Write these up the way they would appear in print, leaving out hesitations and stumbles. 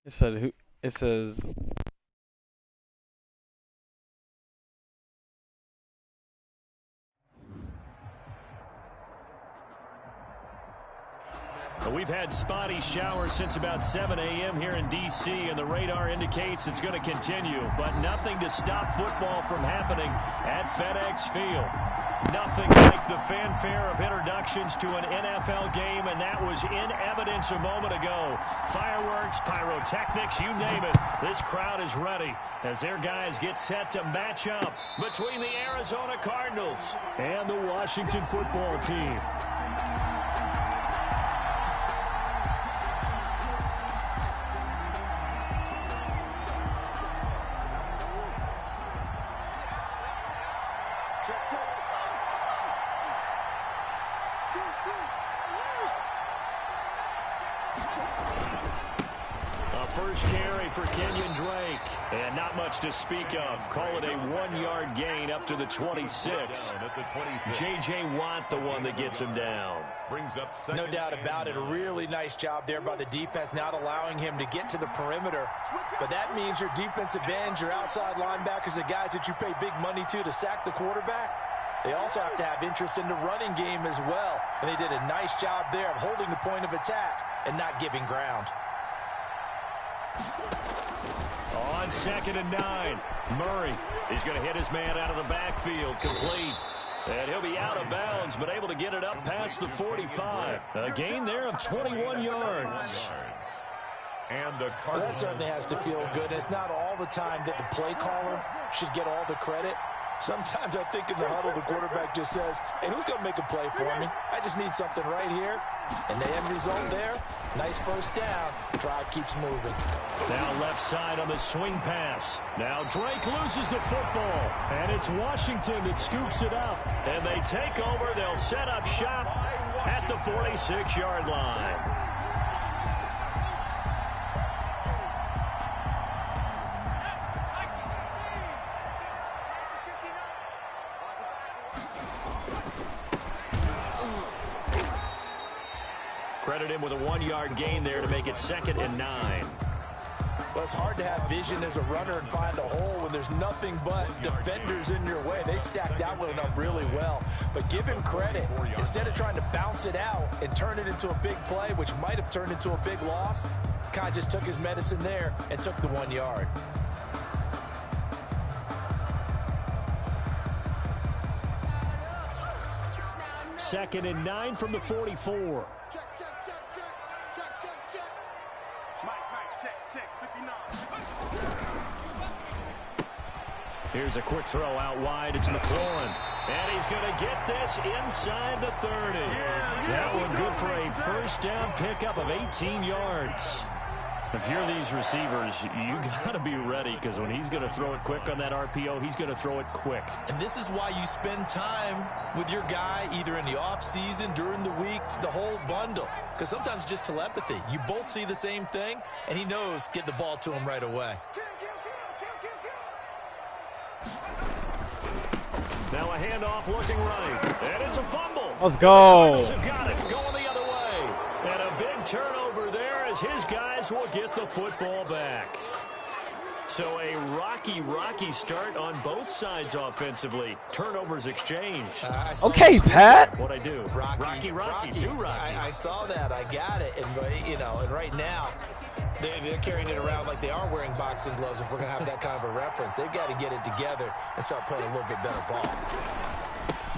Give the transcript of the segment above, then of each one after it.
It said who? It says. We've had spotty showers since about 7 a.m. here in D.C., and the radar indicates it's going to continue, but nothing to stop football from happening at FedEx Field. Nothing like the fanfare of introductions to an NFL game, and that was in evidence a moment ago. Fireworks, pyrotechnics, you name it. This crowd is ready as their guys get set to match up between the Arizona Cardinals and the Washington football team. First carry for Kenyon Drake. And not much to speak of. Call it a 1-yard gain up to the 26. J.J. Watt, the one that gets him down. No doubt about it. A really nice job there by the defense, not allowing him to get to the perimeter. But that means your defensive ends, your outside linebackers, the guys that you pay big money to sack the quarterback, they also have to have interest in the running game as well. And they did a nice job there of holding the point of attack and not giving ground. On 2nd and 9, Murray is going to hit his man out of the backfield, complete. And he'll be out of bounds, but able to get it up past the 45. A gain there of 21 yards. Well, that certainly has to feel good. It's not all the time that the play caller should get all the credit. Sometimes I think in the huddle, the quarterback just says, hey, who's going to make a play for me? I just need something right here. And the end result there, nice first down. The drive keeps moving. Now left side on the swing pass. Now Drake loses the football. And it's Washington that scoops it up. And they take over. They'll set up shop at the 46-yard line. Credit him with a 1-yard gain there to make it 2nd and 9. Well, it's hard to have vision as a runner and find a hole when there's nothing but defenders in your way. They stacked that one up really well. But give him credit. Instead of trying to bounce it out and turn it into a big play, which might have turned into a big loss, Kai just took his medicine there and took the 1 yard. Second and 9 from the 44. Here's a quick throw out wide. It's McLaurin. And he's going to get this inside the 30. That one good for a first down pickup of 18 yards. If you're these receivers, you got to be ready, because when he's going to throw it quick on that RPO, he's going to throw it quick. And this is why you spend time with your guy either in the offseason, during the week, the whole bundle. Because sometimes just telepathy. You both see the same thing, and he knows get the ball to him right away. Now a handoff looking right. And it's a fumble. Let's go. The Cardinals have got it going the other way. And a big turnover there as his guys will get the football back. So a rocky start on both sides offensively. Turnovers exchanged. Okay, Pat. What'd I do? Rocky. Two Rockies. I saw that. I got it. And, you know, and right now, they're carrying it around like they are wearing boxing gloves. If we're going to have that kind of a reference, they've got to get it together and start playing a little bit better ball.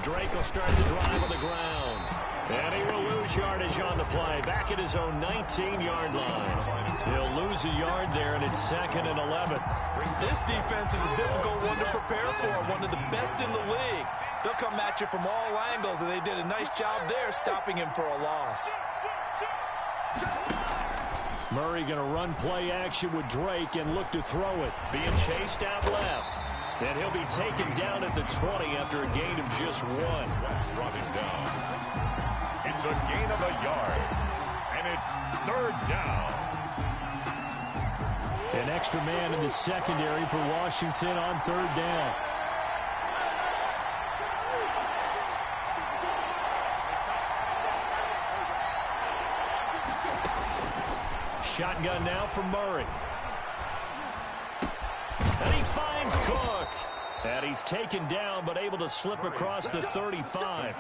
Drake will start the drive on the ground. And he will lose yardage on the play. Back at his own 19-yard line. He'll lose a yard there, and it's 2nd and 11. This defense is a difficult one to prepare for. One of the best in the league. They'll come at you from all angles, and they did a nice job there stopping him for a loss. Murray going to run play action with Drake and look to throw it. Being chased out left. And he'll be taken down at the 20 after a gain of just 1. Brought him down. It's a gain of a yard. And it's 3rd down. An extra man in the secondary for Washington on 3rd down. shotgun now from Murray. And he finds Cook. And he's taken down, but able to slip across the 35.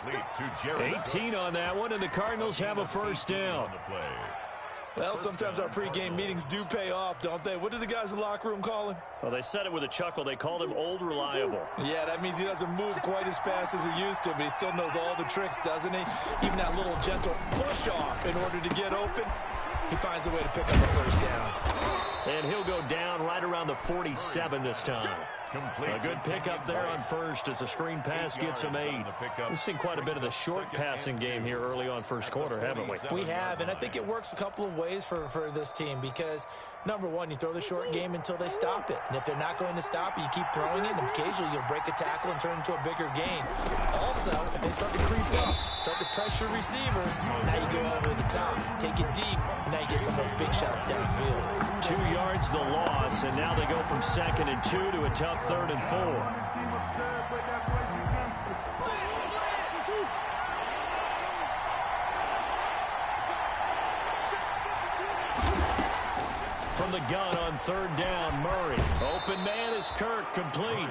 18 on that one, and the Cardinals have a first down. Well, sometimes our pregame meetings do pay off, don't they? What do the guys in the locker room call him? Well, they said it with a chuckle. They called him Old Reliable. Yeah, that means he doesn't move quite as fast as he used to, but he still knows all the tricks, doesn't he? Even that little gentle push-off in order to get open, he finds a way to pick up a first down. And he'll go down right around the 47 this time. A good pickup there on first as the screen pass gets him 8. We've seen quite a bit of the short passing game here early on first quarter, haven't we? We have, and I think it works a couple of ways for this team because, number one, you throw the short game until they stop it. And if they're not going to stop it, you keep throwing it, and occasionally you'll break a tackle and turn it into a bigger gain. Also, if they start to creep up, start to pressure receivers, now you go over the top, take it deep, and now you get some of those big shots downfield. 2 yards the loss, and now they go from 2nd and 2 to a tough 3rd and 4. From the gun on 3rd down, Murray. Open man is Kirk, complete.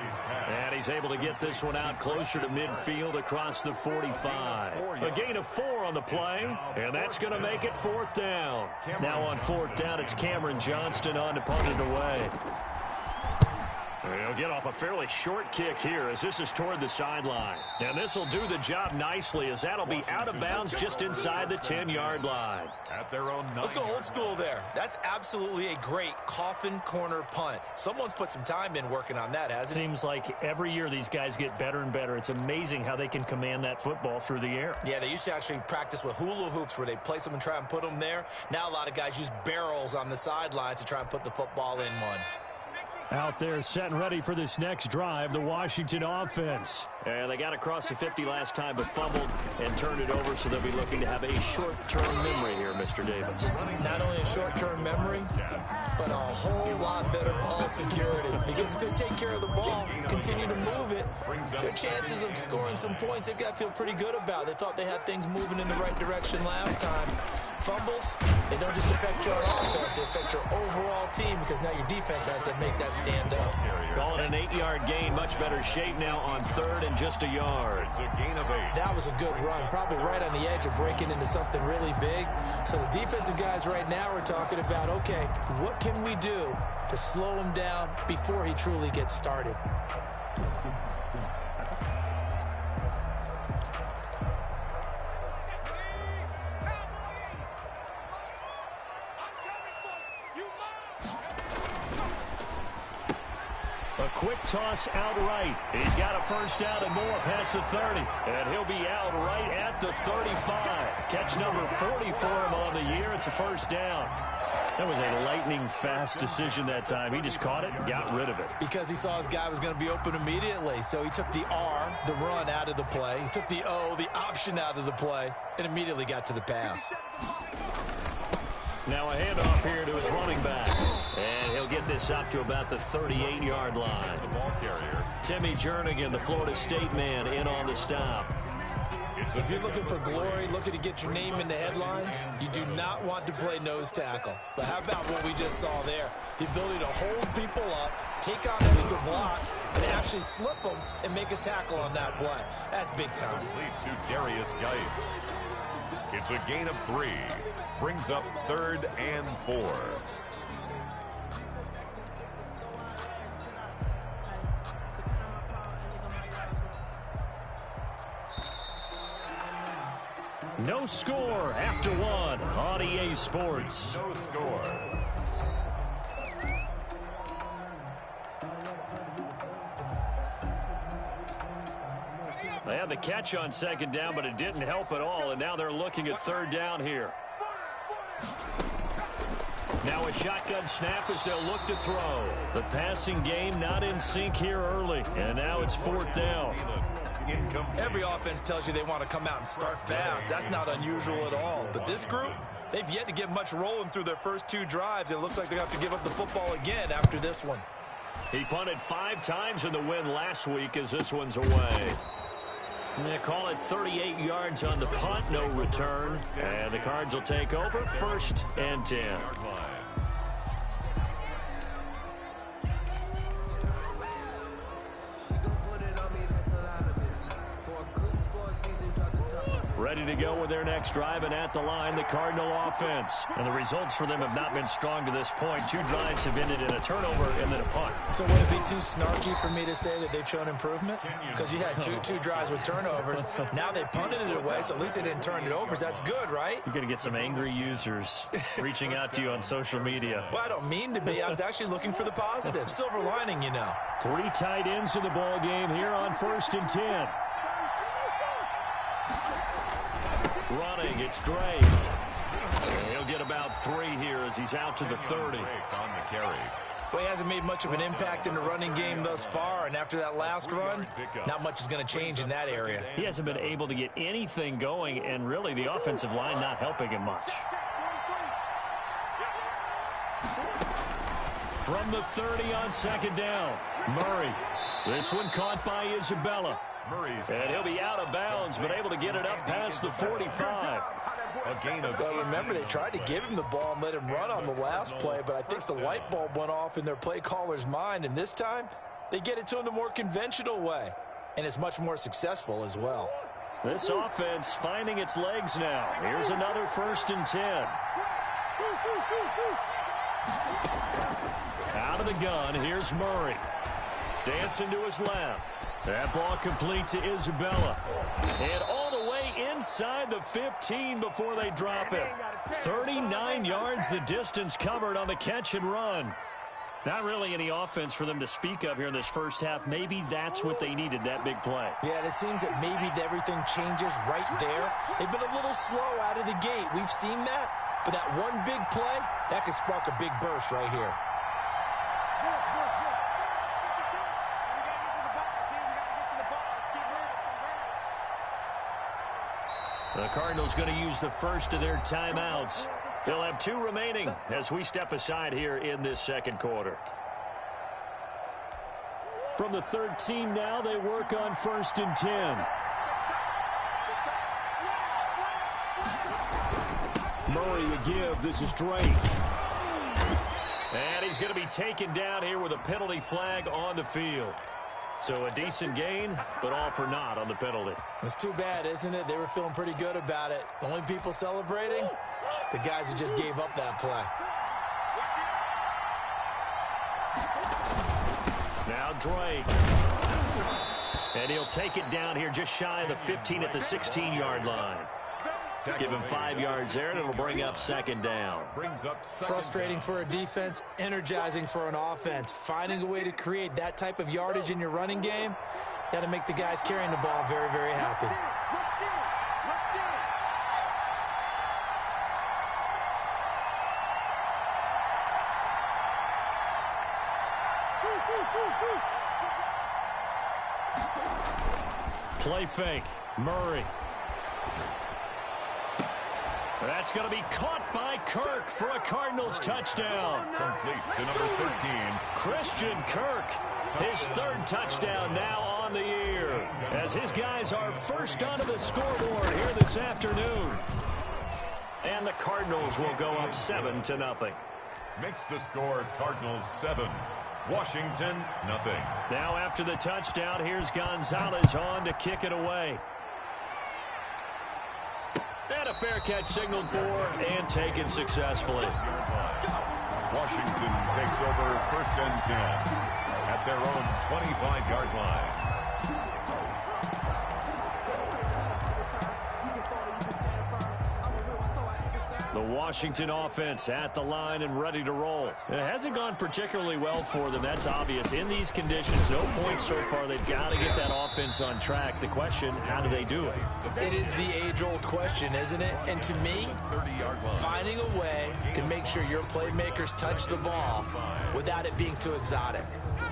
And he's able to get this one out closer to midfield across the 45. A gain of 4 on the play, and that's going to make it 4th down. Now on 4th down, it's Cameron Johnston on to punt it away. He'll get off a fairly short kick here as this is toward the sideline. And this will do the job nicely as that'll be out of bounds just inside the 10-yard line. At their own 9. Let's go old school there. That's absolutely a great coffin corner punt. Someone's put some time in working on that, hasn't it? Seems like every year these guys get better and better. It's amazing how they can command that football through the air. Yeah, they used to actually practice with hula hoops where they place them and try and put them there. Now a lot of guys use barrels on the sidelines to try and put the football in one. Out there set and ready for this next drive, the Washington offense. And they got across the 50 last time, but fumbled and turned it over, so they'll be looking to have a short-term memory here, Mr. Davis. Not only a short-term memory, but a whole lot better ball security. Because if they take care of the ball, continue to move it, their chances of scoring some points, they've got to feel pretty good about. They thought they had things moving in the right direction last time. Fumbles, they don't just affect your offense, they affect your overall team because now your defense has to make that stand up. Call it an 8-yard gain, much better shape now on 3rd and just a yard. It's a gain of 8. That was a good run, probably right on the edge of breaking into something really big. So the defensive guys right now are talking about, okay, what can we do to slow him down before he truly gets started? A quick toss out right. He's got a first down and more past the 30. And he'll be out right at the 35. Catch number 40 for him on the year. It's a first down. That was a lightning-fast decision that time. He just caught it and got rid of it. Because he saw his guy was going to be open immediately. So he took the R, the run, out of the play. He took the O, the option, out of the play, and immediately got to the pass. Now a handoff here to his running back. And he'll get this up to about the 38-yard line. The ball carrier. Timmy Jernigan, the Florida State man, in on the stop. If you're looking for glory, looking to get your name in the headlines, you do not want to play nose tackle. But how about what we just saw there? The ability to hold people up, take on extra blocks, and actually slip them and make a tackle on that play. That's big time. Lead to Darius Geis. It's a gain of 3. Brings up 3rd and 4. No score after 1 on EA Sports. No score. They had the catch on 2nd down, but it didn't help at all, and now they're looking at 3rd down here. Now a shotgun snap as they'll look to throw. The passing game not in sync here early, and now it's 4th down. Every offense tells you they want to come out and start fast. That's not unusual at all. But this group, they've yet to get much rolling through their first 2 drives. It looks like they're going to have to give up the football again after this one. He punted 5 times in the win last week as this one's away. They call it 38 yards on the punt, no return. And the Cards will take over 1st and 10. Ready to go with their next drive, and at the line, the Cardinal offense. And the results for them have not been strong to this point. 2 drives have ended in a turnover and then a punt. So would it be too snarky for me to say that they've shown improvement? Because you had two drives with turnovers. Now they punted it away, so at least they didn't turn it over. So that's good, right? You're going to get some angry users reaching out to you on social media. Well, I don't mean to be. I was actually looking for the positive. Silver lining, you know. 3 tight ends in the ball game here on 1st and 10. Running, it's Drake. He'll get about 3 here as he's out to the 30. Well, he hasn't made much of an impact in the running game thus far, and after that last run, not much is going to change in that area. He hasn't been able to get anything going, and really the offensive line not helping him much. From the 30 on 2nd down, Murray. This one caught by Isabella. And he'll be out of bounds, but able to get it up past the 45. Well, remember, they tried to give him the ball and let him run on the last play, but I think the light bulb went off in their play caller's mind, and this time they get it to him the more conventional way, and it's much more successful as well. This offense finding its legs now. Here's another 1st and 10. Out of the gun, here's Murray. Dancing to his left. That ball complete to Isabella. And all the way inside the 15 before they drop it. 39 yards the distance covered on the catch and run. Not really any offense for them to speak of here in this first half. Maybe that's what they needed, that big play. Yeah, and it seems that maybe everything changes right there. They've been a little slow out of the gate. We've seen that. But that one big play, that could spark a big burst right here. The Cardinals going to use the first of their timeouts. They'll have 2 remaining as we step aside here in this 2nd quarter. From the 13 now, they work on 1st and 10. Murray to give. This is Drake. And he's going to be taken down here with a penalty flag on the field. So a decent gain, but all for naught on the penalty. It's too bad, isn't it? They were feeling pretty good about it. The only people celebrating, the guys who just gave up that play. Now Drake. And he'll take it down here just shy of the 15 at the 16-yard line. Give him 5 yards there, and it'll bring up 2nd down. Frustrating for a defense, energizing for an offense. Finding a way to create that type of yardage in your running game, got to make the guys carrying the ball very, very happy. Play fake. Murray. That's going to be caught by Kirk for a Cardinals touchdown. Complete to number 13. Christian Kirk, his 3rd touchdown now on the year, as his guys are first onto the scoreboard here this afternoon. And the Cardinals will go up 7-0. Makes the score Cardinals 7. Washington, nothing. Now after the touchdown, here's Gonzalez on to kick it away. And a fair catch signaled for and taken successfully. Washington takes over 1st and 10 at their own 25-yard line. The Washington offense at the line and ready to roll. It hasn't gone particularly well for them. That's obvious. In these conditions, no points so far. They've got to get that offense on track. The question, how do they do it? It is the age-old question, isn't it? And to me, finding a way to make sure your playmakers touch the ball without it being too exotic.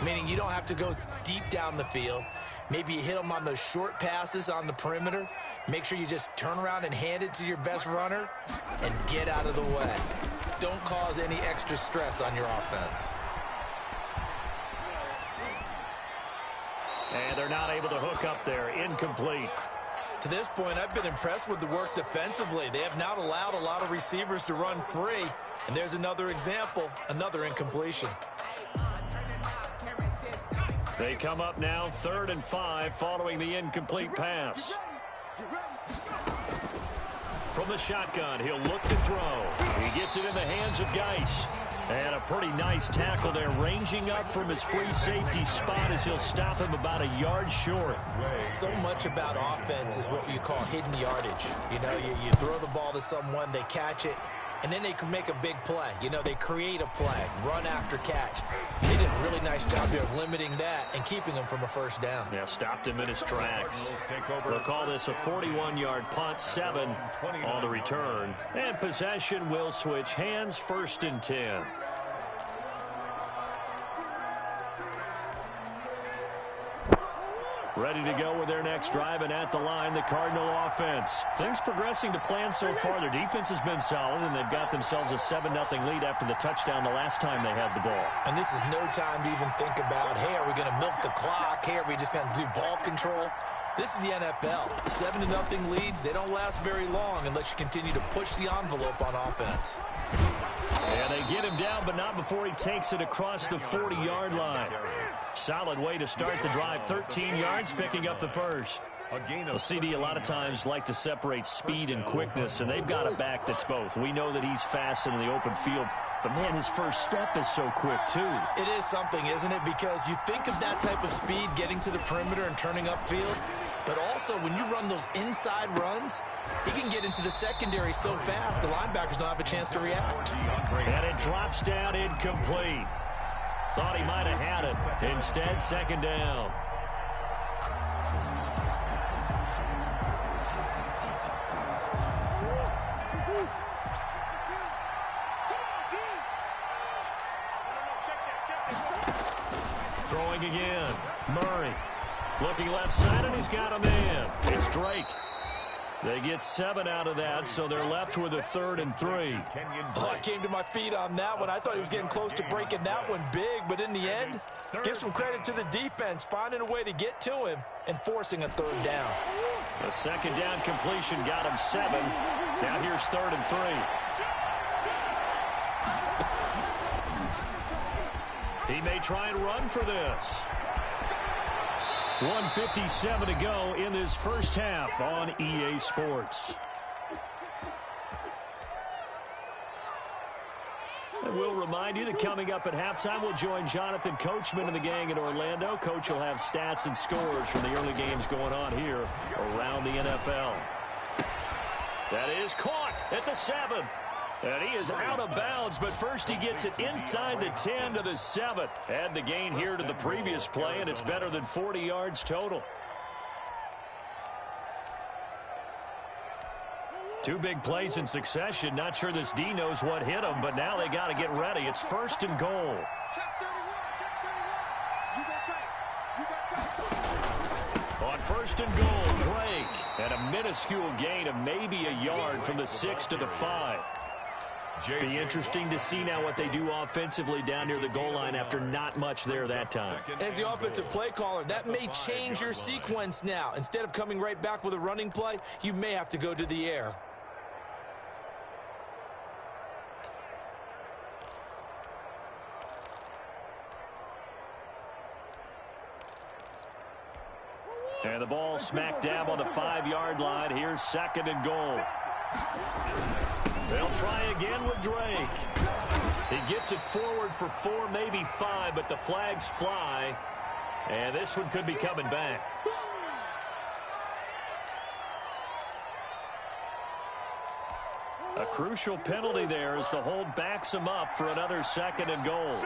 Meaning you don't have to go deep down the field. Maybe you hit them on those short passes on the perimeter. Make sure you just turn around and hand it to your best runner and get out of the way. Don't cause any extra stress on your offense. And they're not able to hook up there. Incomplete. To this point, I've been impressed with the work defensively. They have not allowed a lot of receivers to run free. And there's another example, another incompletion. They come up now 3rd and 5 following the incomplete pass. From the shotgun, he'll look to throw. He gets it in the hands of Geis. And a pretty nice tackle there, ranging up from his free safety spot as he'll stop him about a yard short. So much about offense is what you call hidden yardage. You know, you throw the ball to someone, they catch it, and then they can make a big play. You know, they create a play, run after catch. They did a really nice job there of limiting that and keeping him from a first down. Yeah, stopped him in his tracks. We'll call this a 41-yard punt, 7 on the return. And possession will switch hands, 1st and 10. Ready to go with their next drive, and at the line, the Cardinal offense. Things progressing to plan so far. Their defense has been solid, and they've got themselves a 7-0 lead after the touchdown the last time they had the ball. And this is no time to even think about, hey, are we going to milk the clock? Hey, are we just going to do ball control? This is the NFL. 7-0 leads, they don't last very long unless you continue to push the envelope on offense. And they get him down, but not before he takes it across the 40-yard line. Solid way to start the drive. 13 yards, picking up the first. The CD a lot of times like to separate speed and quickness, and they've got a back that's both. We know that he's fast in the open field, but, man, his first step is so quick, too. It is something, isn't it? Because you think of that type of speed getting to the perimeter and turning upfield, but also when you run those inside runs, he can get into the secondary so fast the linebackers don't have a chance to react. And it drops down incomplete. Thought he might have had it. Instead, 2nd down. Throwing again. Murray. Looking left side, and he's got a man. It's Drake. They get 7 out of that, so they're left with a 3rd and 3. Oh, I came to my feet on that one. I thought he was getting close to breaking that one big, but in the end, give some credit to the defense, finding a way to get to him and forcing a 3rd down. The 2nd down completion got him 7. Now here's 3rd and 3. He may try and run for this. 1:57 to go in this first half on EA Sports. And we'll remind you that coming up at halftime, we'll join Jonathan Coachman and the gang in Orlando. Coach will have stats and scores from the early games going on here around the NFL. That is caught at the 7. And he is out of bounds, but first he gets it inside the 10 to the 7. Add the gain here to the previous play, and it's better than 40 yards total. 2 big plays in succession. Not sure this D knows what hit him, but now they got to get ready. It's 1st and goal. On 1st and goal, Drake. And a minuscule gain of maybe a yard from the 6 to the 5. Be interesting to see now what they do offensively down near the goal line after not much there that time. As the offensive play caller, that may change your sequence now. Instead of coming right back with a running play, you may have to go to the air. And the ball smack dab on the 5-yard line. Here's 2nd and goal. They'll try again with Drake. He gets it forward for 4, maybe 5, but the flags fly. And this one could be coming back. A crucial penalty there as the hold backs him up for another 2nd and goal.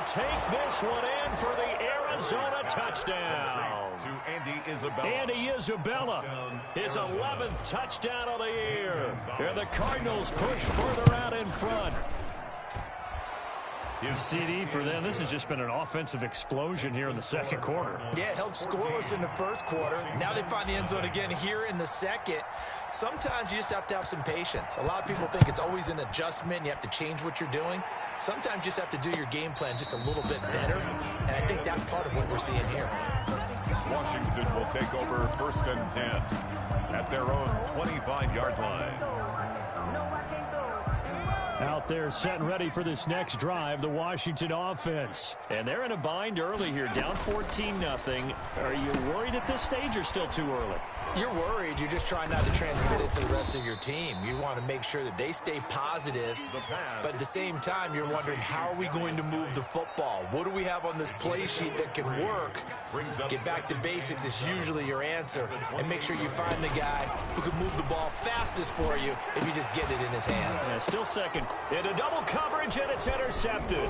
Take this one in for the Arizona touchdown. To Andy Isabella. Andy Isabella, his 11th touchdown of the year. And the Cardinals push further out in front. His CD for them. This has just been an offensive explosion here in the 2nd quarter. Yeah, held scoreless in the 1st quarter. Now they find the end zone again here in the 2nd. Sometimes you just have to have some patience. A lot of people think it's always an adjustment. You have to change what you're doing. Sometimes you just have to do your game plan just a little bit better. And I think that's part of what we're seeing here. Washington will take over 1st and 10 at their own 25-yard line. Now They're set and ready for this next drive, the Washington offense. And they're in a bind early here, down 14-0. Are you worried at this stage or still too early? You're worried. You're just trying not to transmit it to the rest of your team. You want to make sure that they stay positive, but at the same time, you're wondering, how are we going to move the football? What do we have on this play sheet that can work? Get back to basics is usually your answer, and make sure you find the guy who can move the ball fastest for you if you just get it in his hands. Yeah, still second. Into double coverage, and it's intercepted.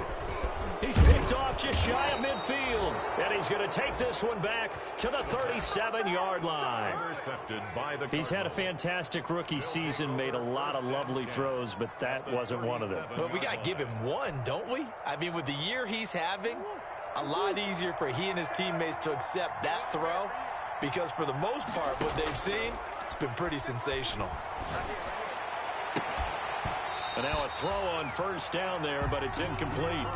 He's picked off just shy of midfield, and he's going to take this one back to the 37-yard line. Intercepted by the He's had a fantastic rookie season, made a lot of lovely throws, but that wasn't one of them. But we got to give him one, don't we? I mean, with the year he's having, a lot easier for he and his teammates to accept that throw, because for the most part, what they've seen, it's been pretty sensational. And now a throw on first down there, but it's incomplete.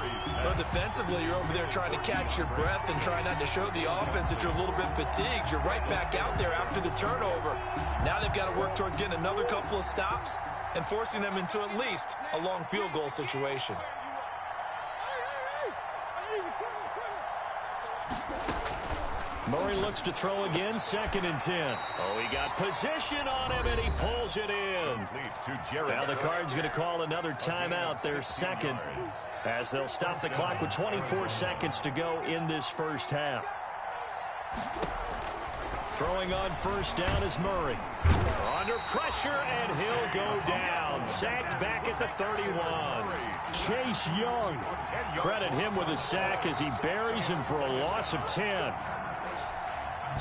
But defensively, you're over there trying to catch your breath and try not to show the offense that you're a little bit fatigued. You're right back out there after the turnover. Now they've got to work towards getting another couple of stops and forcing them into at least a long field goal situation. Murray looks to throw again, 2nd and 10. Oh, he got position on him, and he pulls it in. Now the Cards going to call another timeout, their second, as they'll stop the clock with 24 seconds to go in this first half. Throwing on first down is Murray. Under pressure, and he'll go down. Sacked back at the 31. Chase Young. Credit him with a sack as he buries him for a loss of 10.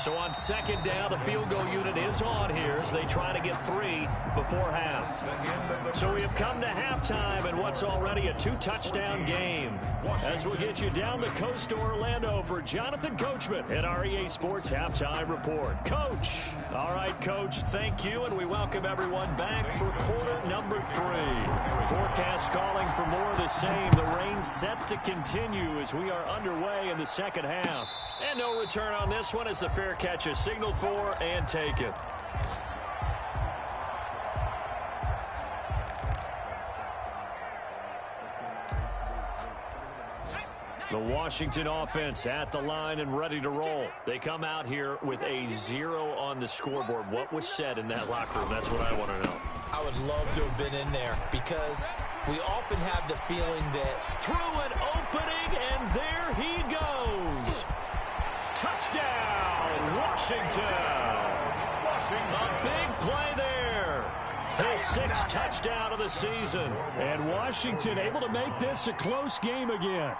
So on second down, the field goal unit is on here as they try to get 3 before half. So we have come to halftime in what's already a 2-touchdown game. As we'll get you down the coast to Orlando for Jonathan Coachman at our EA Sports Halftime Report. Coach. All right, Coach, thank you, and we welcome everyone back for quarter number 3. Forecast calling for more of the same. The rain set to continue as we are underway in the second half. And no return on this one as the fair catch is signaled for and taken. The Washington offense at the line and ready to roll. They come out here with a 0 on the scoreboard. What was said in that locker room? That's what I want to know. I would love to have been in there because we often have the feeling that through an opening, and there he goes. Touchdown, Washington. A big play there. His 6th touchdown of the season. And Washington able to make this a close game again.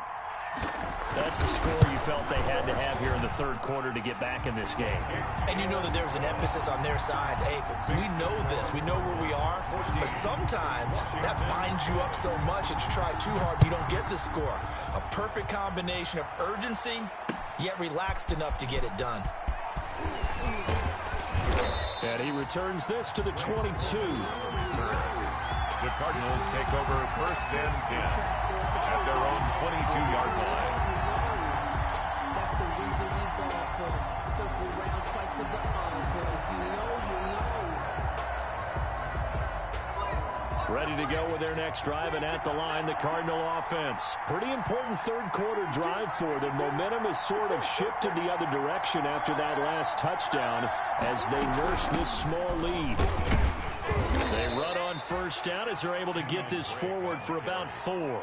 That's a score you felt they had to have here in the third quarter to get back in this game. And you know that there was an emphasis on their side. Hey, we know this. We know where we are. But sometimes that binds you up so much that you try too hard, you don't get the score. A perfect combination of urgency, yet relaxed enough to get it done. And he returns this to the 22. The Cardinals take over 1st and 10 at their own 22-yard line. That's the reason we ball for them. Circle round twice for the encore. If you know, you know. Ready to go with their next drive, and at the line, the Cardinal offense. Pretty important third quarter drive for them. Momentum has sort of shifted the other direction after that last touchdown as they nurse this small lead. They run on first down as they're able to get this forward for about 4.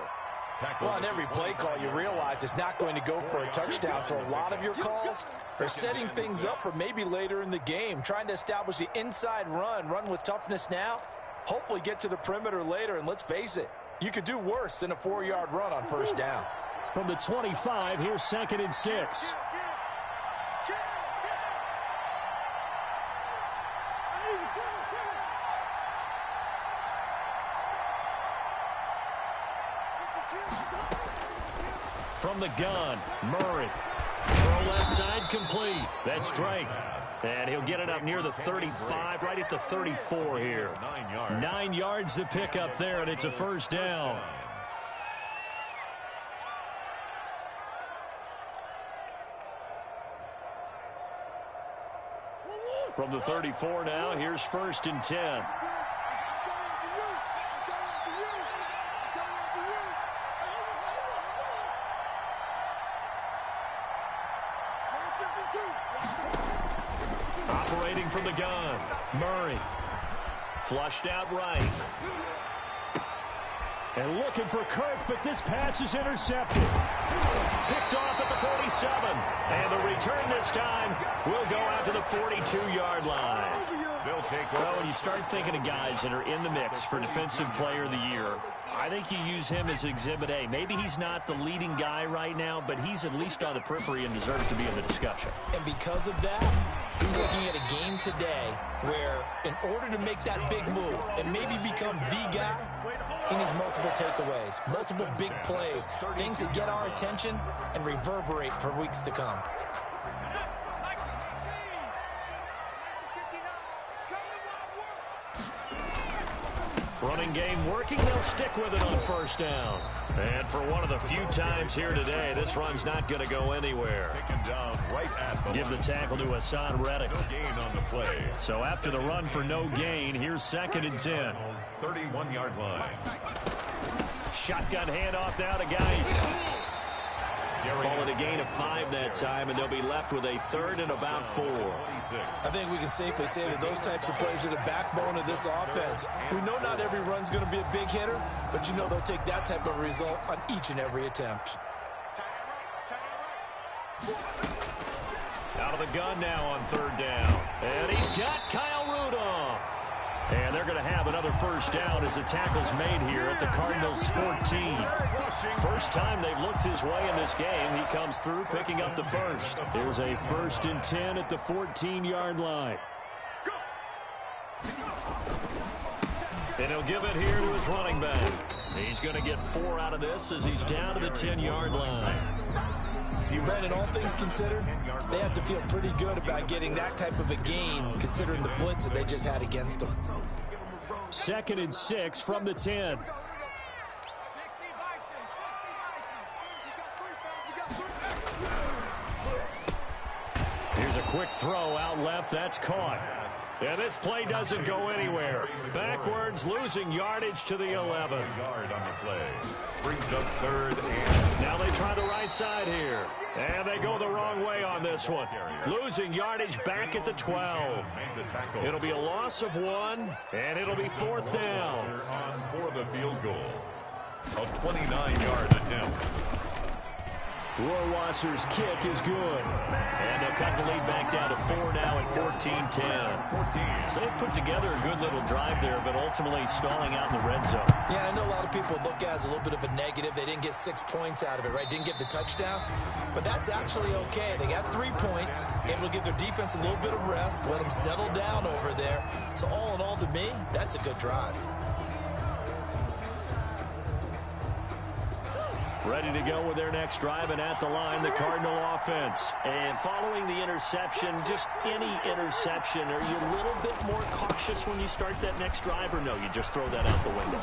Well, on every play call, you realize it's not going to go for a touchdown, so a lot of your calls are setting things up for maybe later in the game, trying to establish the inside run with toughness now, hopefully get to the perimeter later, and let's face it, you could do worse than a 4-yard run on first down. From the 25, here's 2nd and 6. From the gun, Murray. Throw left side complete. That's Drake. And he'll get it up near the 35, right at the 34 here. 9 yards. 9 yards to pick up there, and it's a first down. From the 34 now, here's 1st and 10. Operating from the gun, Murray. Flushed out right. And looking for Kirk, but this pass is intercepted. Picked off at the 47. And the return this time will go out to the 42-yard line. They'll take Well, when you start thinking of guys that are in the mix for Defensive Player of the Year, I think you use him as Exhibit A. Maybe he's not the leading guy right now, but he's at least on the periphery and deserves to be in the discussion. And because of that, he's looking at a game today where in order to make that big move and maybe become the guy, he needs multiple takeaways, multiple big plays, things that get our attention and reverberate for weeks to come. Running game working. They'll stick with it on first down. And for one of the few times here today, this run's not going to go anywhere. taken down right at the Give the tackle to Hassan Reddick. No gain on the play. So after the run for no gain, here's 2nd and 10. 31-yard line. Shotgun handoff now to Geis. Call it a gain of 5 that time, and they'll be left with a 3rd and about 4. I think we can safely say that those types of plays are the backbone of this offense. We know not every run's going to be a big hitter, but you know they'll take that type of result on each and every attempt. Out of the gun now on 3rd down. And he's got Kyle Rudolph. And they're going to have another first down as the tackle's made here at the Cardinals' 14. First time they've looked his way in this game. He comes through picking up the first. Here's a 1st and 10 at the 14-yard line. And he'll give it here to his running back. He's going to get 4 out of this as he's down to the 10-yard line. Brandon, all things considered, they have to feel pretty good about getting that type of a gain considering the blitz that they just had against them. 2nd and 6 from the 10. Here's a quick throw out left. That's caught. And this play doesn't go anywhere. Backwards, losing yardage to the 11. Yard on the play. Brings up 3rd and... Now they try the right side here. And they go the wrong way on this one. Losing yardage back at the 12. It'll be a loss of 1, and it'll be 4th down. On for the field goal. A 29-yard attempt. Rohrwasser's kick is good. And they'll cut the lead back down to 4 now at 14-10. So they put together a good little drive there, but ultimately stalling out in the red zone. Yeah, I know a lot of people look at it as a little bit of a negative. They didn't get 6 points out of it, right? Didn't get the touchdown. But that's actually okay. They got 3 points, able to give their defense a little bit of rest, let them settle down over there. So all in all, to me, that's a good drive. Ready to go with their next drive, and at the line, the Cardinal offense. And following the interception, just any interception, are you a little bit more cautious when you start that next drive, or no, you just throw that out the window?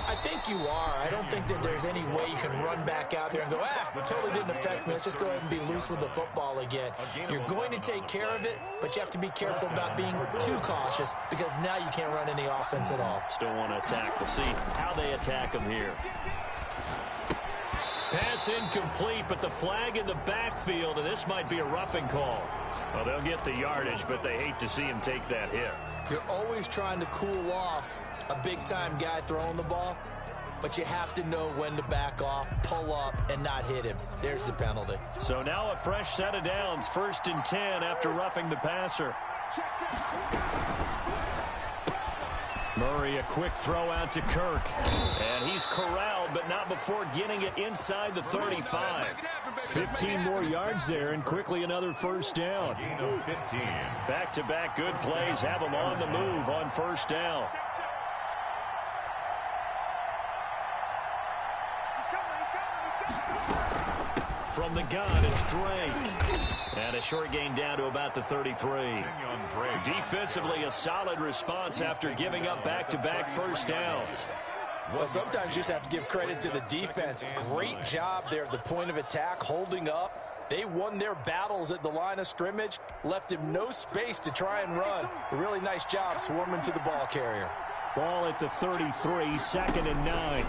I think you are. I don't think that there's any way you can run back out there and go, it totally didn't affect me. Let's just go ahead and be loose with the football again. You're going to take care of it, but you have to be careful about being too cautious because now you can't run any offense at all. Still want to attack. We'll see how they attack them here. Pass incomplete, but the flag in the backfield, and this might be a roughing call. Well, they'll get the yardage, but they hate to see him take that hit. You're always trying to cool off a big-time guy throwing the ball, but you have to know when to back off, pull up, and not hit him. There's the penalty. So now a fresh set of downs, 1st and 10 after roughing the passer. Murray, a quick throw out to Kirk. And he's corralled, but not before getting it inside the 35. 15 more yards there, and quickly another first down. Gain of 15. Back-to-back good plays have them on the move on first down. From the gun, it's Drake. And a short gain down to about the 33. Defensively, a solid response after giving up back-to-back first downs. Well, sometimes you just have to give credit to the defense. Great job there at the point of attack, holding up. They won their battles at the line of scrimmage, left him no space to try and run. A really nice job swarming to the ball carrier. Ball at the 33, 2nd and 9.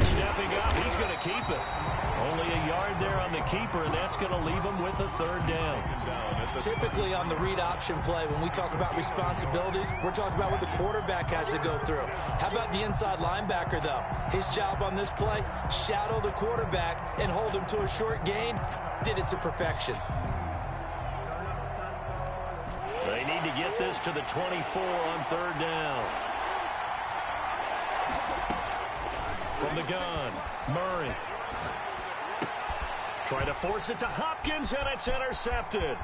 Stepping up, he's going to keep it. Only a yard there on the keeper, and that's going to leave him with a 3rd down. Typically on the read option play, when we talk about responsibilities, we're talking about what the quarterback has to go through. How about the inside linebacker, though? His job on this play, shadow the quarterback and hold him to a short gain. Did it to perfection. They need to get this to the 24 on 3rd down. From the gun, Murray. Trying to force it to Hopkins, and it's intercepted.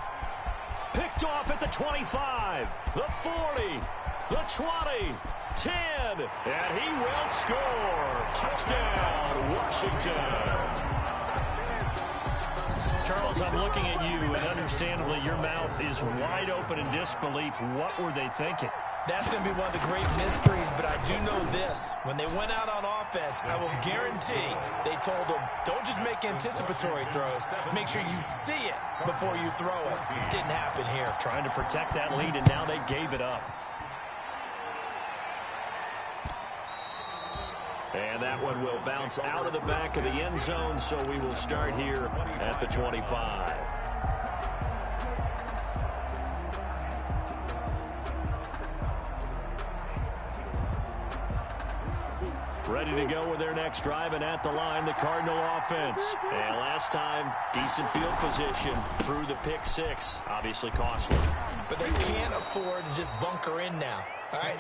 Picked off at the 25, the 40, the 20, 10, and he will score. Touchdown, Washington. Charles, I'm looking at you, and understandably your mouth is wide open in disbelief. What were they thinking? That's going to be one of the great mysteries, but I do know this. When they went out on offense, I will guarantee they told them, don't just make anticipatory throws. Make sure you see it before you throw it. It didn't happen here. Trying to protect that lead, and now they gave it up. And that one will bounce out of the back of the end zone, so we will start here at the 25. Ready to go with their next drive, and at the line, the Cardinal offense. And last time, decent field position through the pick 6. Obviously costly. But they can't afford to just bunker in now. All right,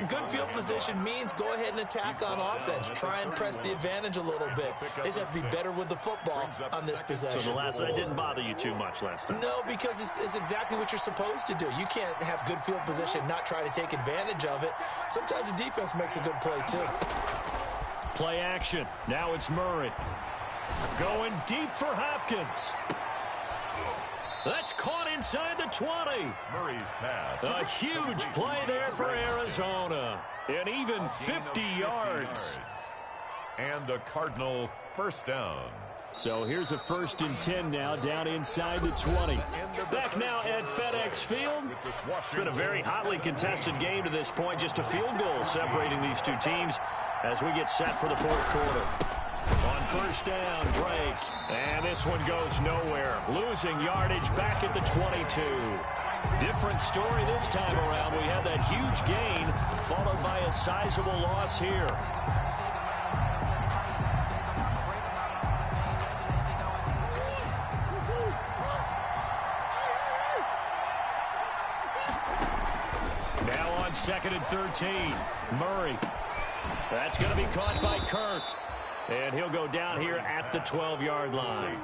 good field position means go ahead and attack on offense. Try and press the advantage a little bit. They just have to be better with the football on this possession. So the last one didn't bother you too much last time? No, because it's exactly what you're supposed to do. You can't have good field position, not try to take advantage of it. Sometimes the defense makes a good play, too. Play action. Now it's Murray. Going deep for Hopkins. That's caught inside the 20. Murray's pass. A huge play there for Arizona. And even 50 yards. And a Cardinal 1st down. So here's a 1st and 10 now, down inside the 20. Back now at FedEx Field. It's been a very hotly contested game to this point. Just a field goal separating these two teams as we get set for the 4th quarter. On 1st down, Drake. And this one goes nowhere. Losing yardage back at the 22. Different story this time around. We had that huge gain, followed by a sizable loss here. Now on 2nd and 13. Murray. That's going to be caught by Kirk. And he'll go down here at the 12-yard line.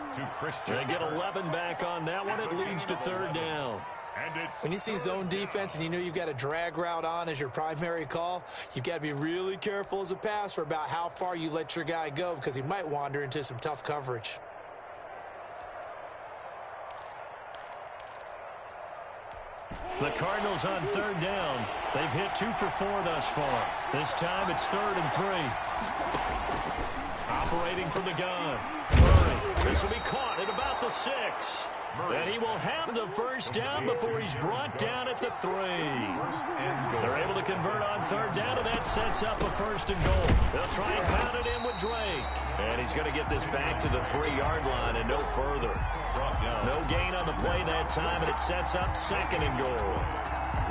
They get 11 back on that one. It leads to 3rd down. When you see zone defense and you know you've got a drag route on as your primary call, you've got to be really careful as a passer about how far you let your guy go because he might wander into some tough coverage. The Cardinals on 3rd down. They've hit 2 for 4 thus far. This time it's 3rd and 3. Operating from the gun. Murray. This will be caught at about the 6. And he will have the 1st down before he's brought down at the 3. They're able to convert on 3rd down, and that sets up a 1st and goal. They'll try and pound it in with Drake. And he's going to get this back to the 3-yard line and no further. No gain on the play that time, and it sets up 2nd and goal.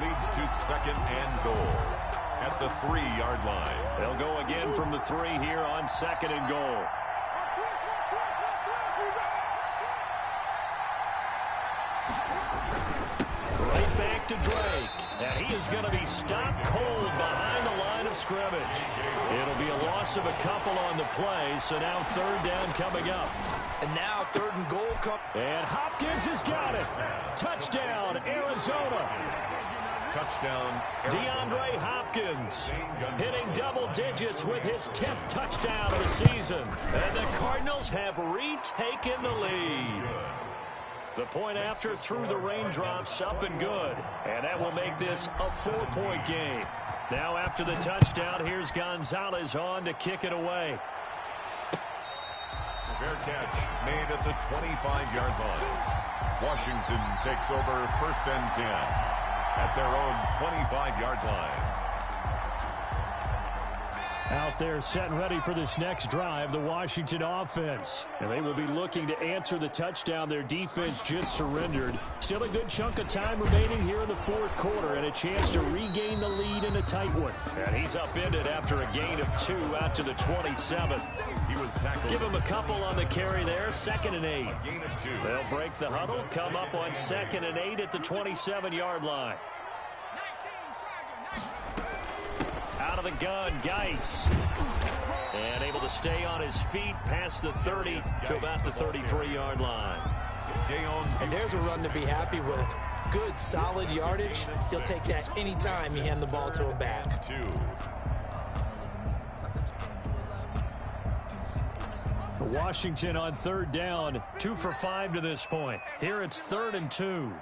Leads to 2nd and goal at the 3-yard line. They'll go again from the 3 here on 2nd and goal. Right back to Drake. And he is going to be stopped cold behind the line of scrimmage. It'll be a loss of a couple on the play, so now 3rd down coming up. And now 3rd and goal. And Hopkins has got it. Touchdown, Arizona. Touchdown, DeAndre Hopkins hitting double digits with his 10th touchdown of the season. And the Cardinals have retaken the lead. The point after through the raindrops, up and good. And that will make this a 4-point game. Now after the touchdown, here's Gonzalez on to kick it away. Fair catch made at the 25-yard line. Washington takes over 1st and 10 at their own 25-yard line. Out there set and ready for this next drive, the Washington offense. And they will be looking to answer the touchdown their defense just surrendered. Still a good chunk of time remaining here in the fourth quarter and a chance to regain the lead in a tight one. And he's upended after a gain of 2 out to the 27. He was tackled. Give him a couple on the carry there, 2nd and 8. Gain of 2. They'll break the huddle, come up on 2nd and 8 at the 27-yard line. Out of the gun, Geis. And able to stay on his feet past the 30 to about the 33-yard line. And there's a run to be happy with. Good, solid yardage. He'll take that anytime you hand the ball to him back. 2. Washington on 3rd down, 2 for 5 to this point. Here it's 3rd and 2.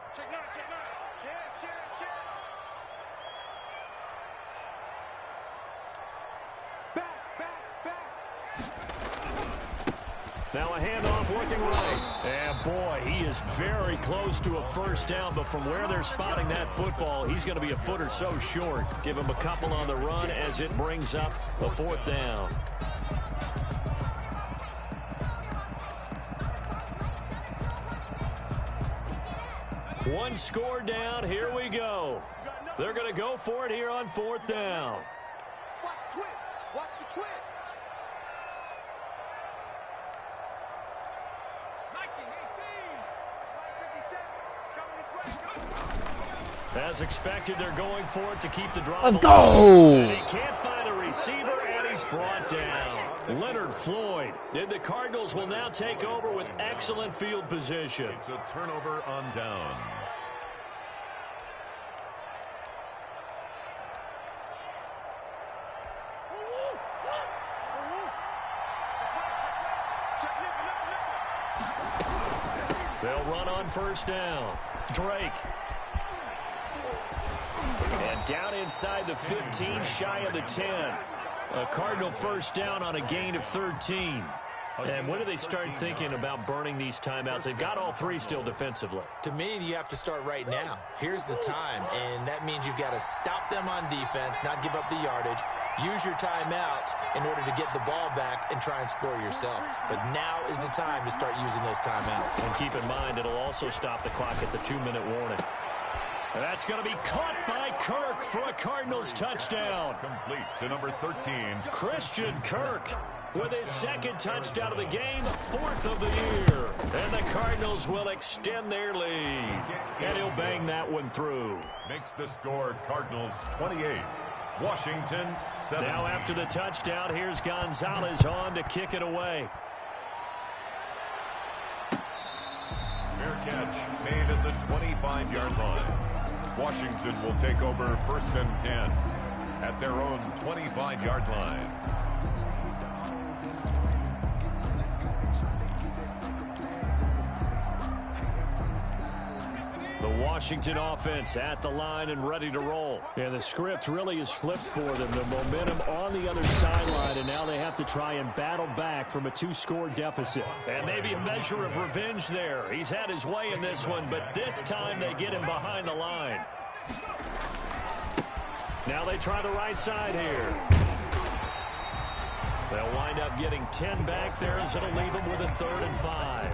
Now a handoff looking right. And boy, he is very close to a first down, but from where they're spotting that football, he's going to be a foot or so short. Give him a couple on the run as it brings up a 4th down. One score down, here we go. They're going to go for it here on 4th down. Watch the twist. Watch the twist. As expected, they're going for it to keep the drive. Let's go! And he can't find a receiver, and he's brought down. Leonard Floyd. And the Cardinals will now take over with excellent field position. It's a turnover on downs. They'll run on 1st down. Drake. And down inside the 15, shy of the 10. A Cardinal 1st down on a gain of 13. And when do they start thinking about burning these timeouts? They've got all 3 still defensively. To me, you have to start right now. Here's the time, and that means you've got to stop them on defense, not give up the yardage, use your timeouts in order to get the ball back and try and score yourself. But now is the time to start using those timeouts. And keep in mind, it'll also stop the clock at the 2-minute warning. That's going to be caught by Kirk for a Cardinals touchdown. Complete to number 13. Christian Kirk with his 2nd touchdown of the game, 4th of the year. And the Cardinals will extend their lead. And he'll bang that one through. Makes the score Cardinals 28. Washington 17. Now after the touchdown, here's Gonzalez on to kick it away. Fair catch made at the 25-yard line. Washington will take over 1st and 10 at their own 25-yard line. The Washington offense at the line and ready to roll. And the script really is flipped for them. The momentum on the other sideline, and now they have to try and battle back from a 2-score deficit. And maybe a measure of revenge there. He's had his way in this one, but this time they get him behind the line. Now they try the right side here. They'll wind up getting 10 back there as it'll leave them with a 3rd and 5.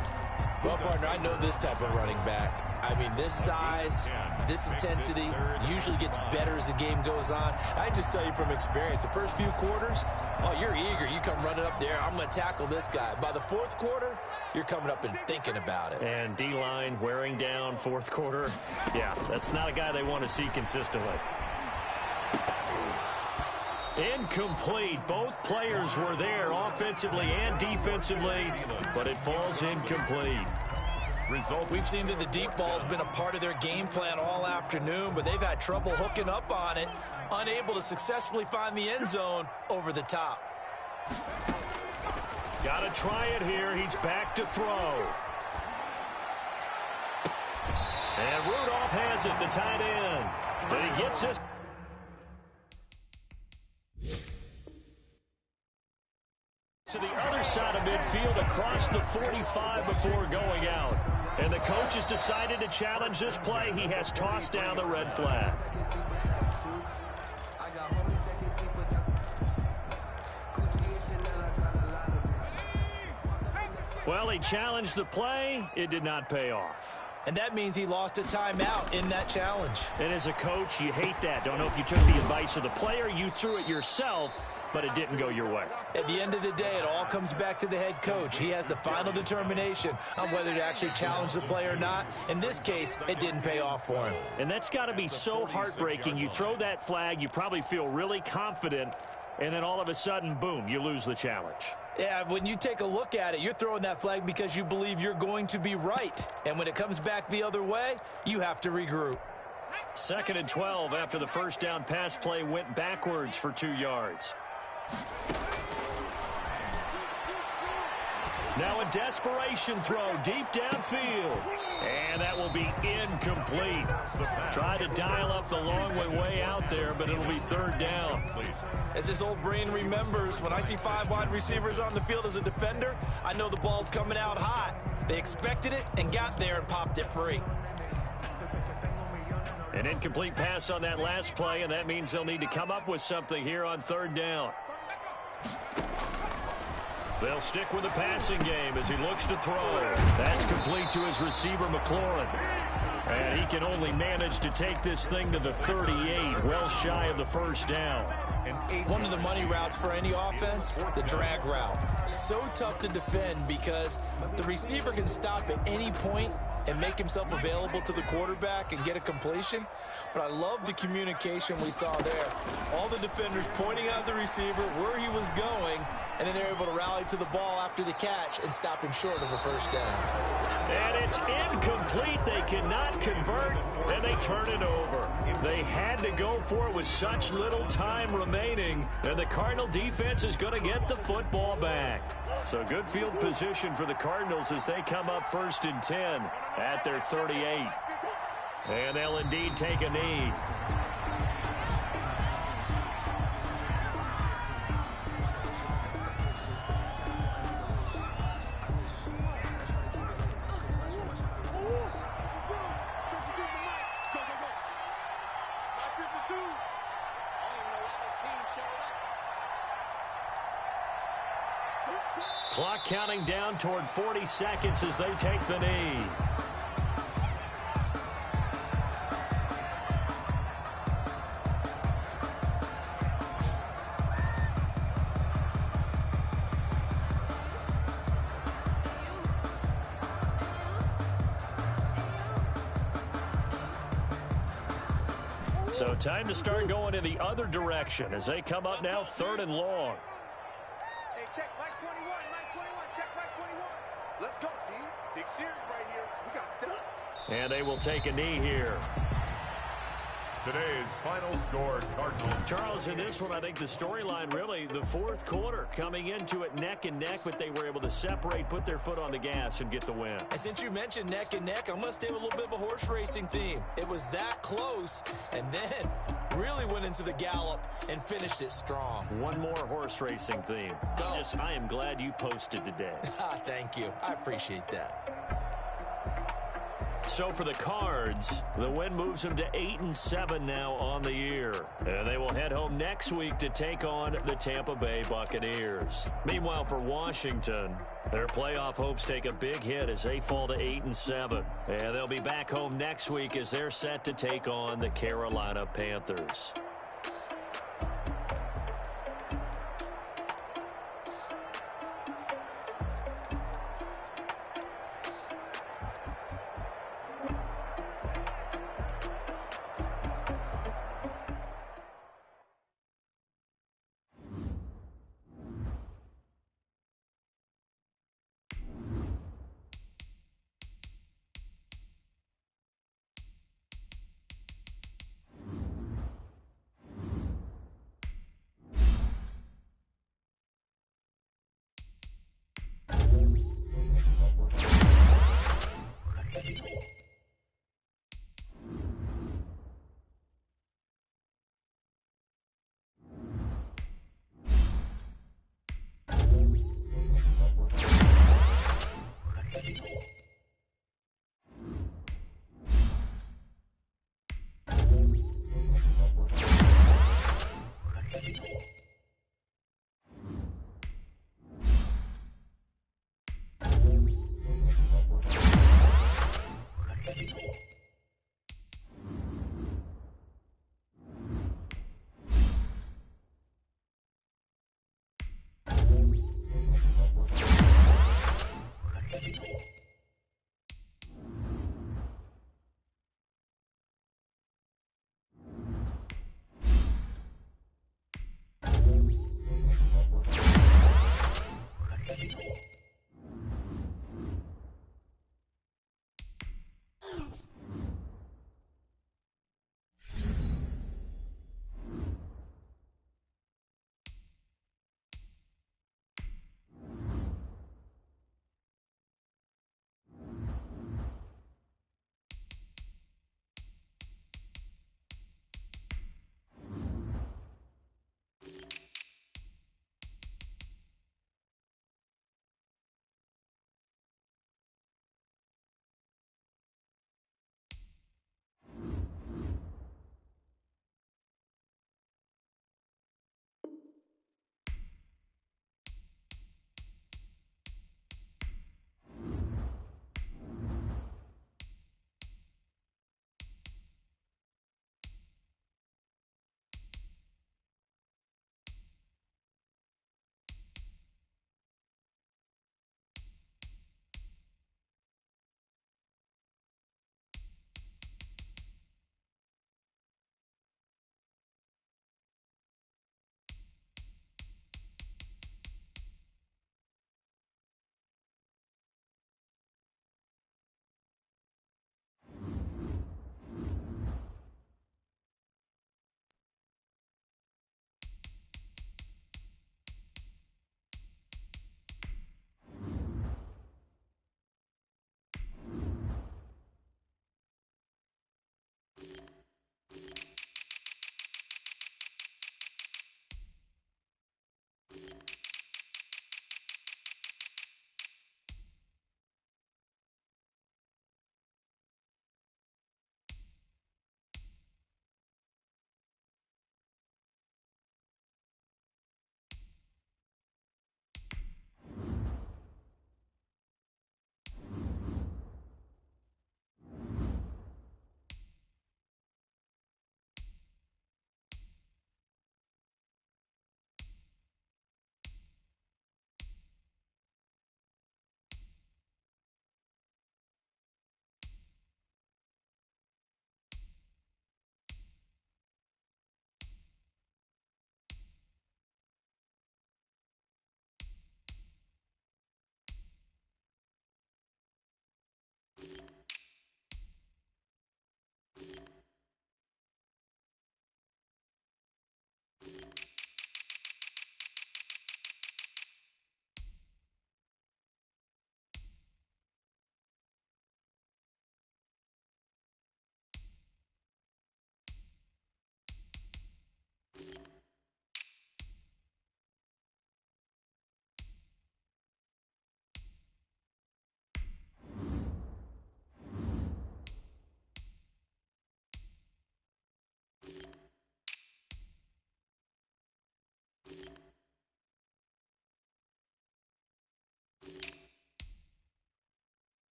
Well, partner, I know this type of running back. I mean, this size, this intensity usually gets better as the game goes on. I just tell you from experience, the first few quarters, oh, you're eager. You come running up there, I'm going to tackle this guy. By the 4th quarter, you're coming up and thinking about it. And D-line wearing down 4th quarter. Yeah, that's not a guy they want to see consistently. Incomplete. Both players were there offensively and defensively, but it falls incomplete. We've seen that the deep ball's been a part of their game plan all afternoon, but they've had trouble hooking up on it, unable to successfully find the end zone over the top. Got to try it here. He's back to throw. And Rudolph has it, the tight end. And he gets his... to the other side of midfield across the 45 before going out. And the coach has decided to challenge this play. He has tossed down the red flag. Well, he challenged the play. It did not pay off. And that means he lost a timeout in that challenge. And as a coach, you hate that. Don't know if you took the advice of the player, you threw it yourself, but it didn't go your way. At the end of the day, it all comes back to the head coach. He has the final determination on whether to actually challenge the play or not. In this case, it didn't pay off for him. And that's got to be so heartbreaking. You throw that flag, you probably feel really confident, and then all of a sudden, boom, you lose the challenge. Yeah, when you take a look at it, you're throwing that flag because you believe you're going to be right. And when it comes back the other way, you have to regroup. 2nd and 12 after the first down pass play went backwards for 2 yards. Now a desperation throw deep downfield. And that will be incomplete. Try to dial up the long way out there, but it'll be 3rd down. As this old brain remembers, when I see 5 wide receivers on the field as a defender, I know the ball's coming out hot. They expected it and got there and popped it free. An incomplete pass on that last play, and that means they'll need to come up with something here on 3rd down. They'll stick with the passing game as he looks to throw. That's complete to his receiver, McLaurin. And he can only manage to take this thing to the 38, well shy of the 1st down. One of the money routes for any offense, the drag route. So tough to defend because the receiver can stop at any point and make himself available to the quarterback and get a completion. But I love the communication we saw there. All the defenders pointing out the receiver, where he was going, and then they're able to rally to the ball after the catch and stop him short of a 1st down. And it's incomplete. They cannot convert, and they turn it over. They had to go for it with such little time remaining, and the Cardinal defense is going to get the football back. So good field position for the Cardinals as they come up 1st and 10 at their 38. And they'll indeed take a knee. Clock counting down toward 40 seconds as they take the knee. So time to start going in the other direction as they come up now 3rd and long. Hey, check Mike 21, Mike 21, check Mike 21. Let's go, D. Big series right here. We got to step. And they will take a knee here. Today's final score, Cardinals. Charles, in this one, I think the storyline really, the 4th quarter, coming into it neck and neck, but they were able to separate, put their foot on the gas, and get the win. And since you mentioned neck and neck, I'm going to stay with a little bit of a horse racing theme. It was that close, and then really went into the gallop and finished it strong. One more horse racing theme. Go. I am glad you posted today. Thank you. I appreciate that. So for the Cards, the win moves them to 8-7 now on the year. And they will head home next week to take on the Tampa Bay Buccaneers. Meanwhile, for Washington, their playoff hopes take a big hit as they fall to 8-7. And they'll be back home next week as they're set to take on the Carolina Panthers.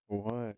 What?